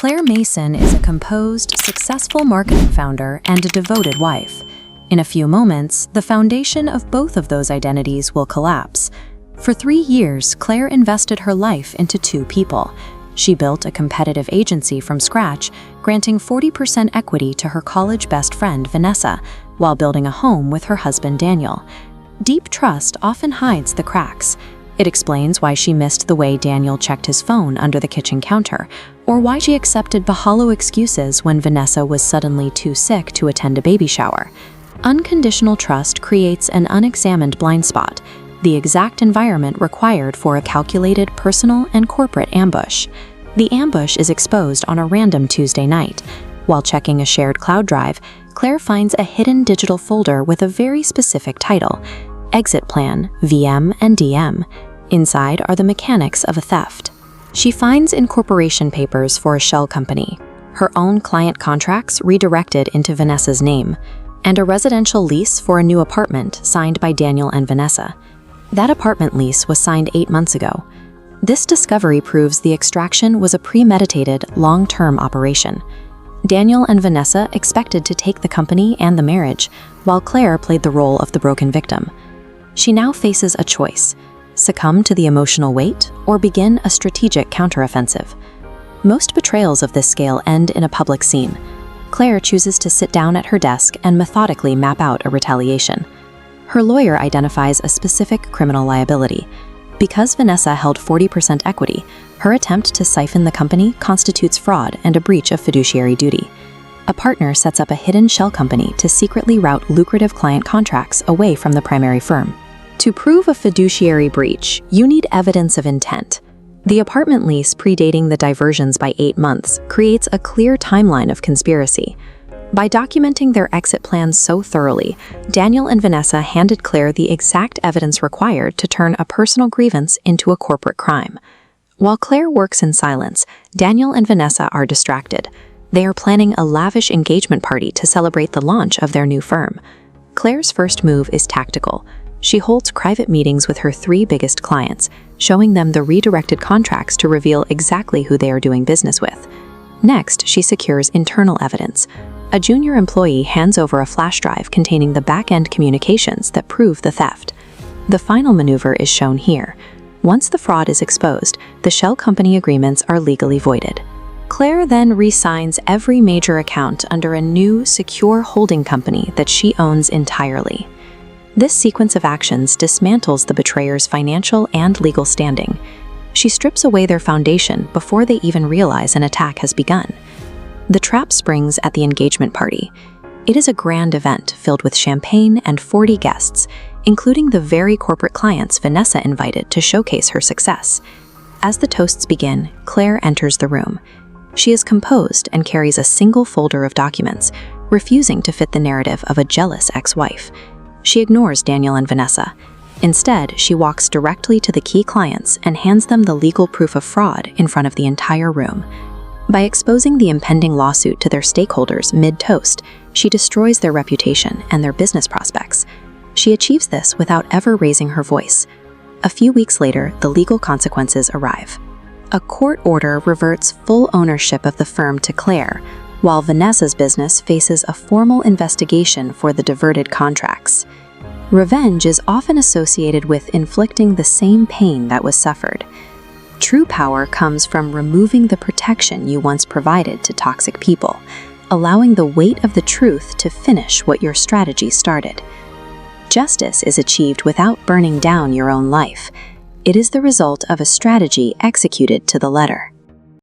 Claire Mason is a composed, successful marketing founder and a devoted wife. In a few moments, the foundation of both of those identities will collapse. For 3 years, Claire invested her life into 2 people. She built a competitive agency from scratch, granting 40% equity to her college best friend, Vanessa, while building a home with her husband, Daniel. Deep trust often hides the cracks. It explains why she missed the way Daniel checked his phone under the kitchen counter, or why she accepted hollow excuses when Vanessa was suddenly too sick to attend a baby shower. Unconditional trust creates an unexamined blind spot, the exact environment required for a calculated personal and corporate ambush. The ambush is exposed on a random Tuesday night. While checking a shared cloud drive, Claire finds a hidden digital folder with a very specific title: Exit Plan, VM and DM. Inside are the mechanics of a theft. She finds incorporation papers for a shell company, her own client contracts redirected into Vanessa's name, and a residential lease for a new apartment signed by Daniel and Vanessa. That apartment lease was signed 8 months ago. This discovery proves the extraction was a premeditated, long-term operation. Daniel and Vanessa expected to take the company and the marriage, while Claire played the role of the broken victim. She now faces a choice: succumb to the emotional weight or begin a strategic counteroffensive. Most betrayals of this scale end in a public scene. Claire chooses to sit down at her desk and methodically map out a retaliation. Her lawyer identifies a specific criminal liability. Because Vanessa held 40% equity, her attempt to siphon the company constitutes fraud and a breach of fiduciary duty. A partner sets up a hidden shell company to secretly route lucrative client contracts away from the primary firm. To prove a fiduciary breach, you need evidence of intent. The apartment lease predating the diversions by 8 months creates a clear timeline of conspiracy. By documenting their exit plans so thoroughly, Daniel and Vanessa handed Claire the exact evidence required to turn a personal grievance into a corporate crime. While Claire works in silence, Daniel and Vanessa are distracted. They are planning a lavish engagement party to celebrate the launch of their new firm. Claire's first move is tactical. She holds private meetings with her 3 biggest clients, showing them the redirected contracts to reveal exactly who they are doing business with. Next, she secures internal evidence. A junior employee hands over a flash drive containing the back-end communications that prove the theft. The final maneuver is shown here. Once the fraud is exposed, the shell company agreements are legally voided. Claire then re-signs every major account under a new, secure holding company that she owns entirely. This sequence of actions dismantles the betrayer's financial and legal standing. She strips away their foundation before they even realize an attack has begun. The trap springs at the engagement party. It is a grand event filled with champagne and 40 guests, including the very corporate clients Vanessa invited to showcase her success. As the toasts begin, Claire enters the room. She is composed and carries a single folder of documents, refusing to fit the narrative of a jealous ex-wife. She ignores Daniel and Vanessa. Instead, she walks directly to the key clients and hands them the legal proof of fraud in front of the entire room. By exposing the impending lawsuit to their stakeholders mid-toast, she destroys their reputation and their business prospects. She achieves this without ever raising her voice. A few weeks later, the legal consequences arrive. A court order reverts full ownership of the firm to Claire, while Vanessa's business faces a formal investigation for the diverted contracts. Revenge is often associated with inflicting the same pain that was suffered. True power comes from removing the protection you once provided to toxic people, allowing the weight of the truth to finish what your strategy started. Justice is achieved without burning down your own life. It is the result of a strategy executed to the letter.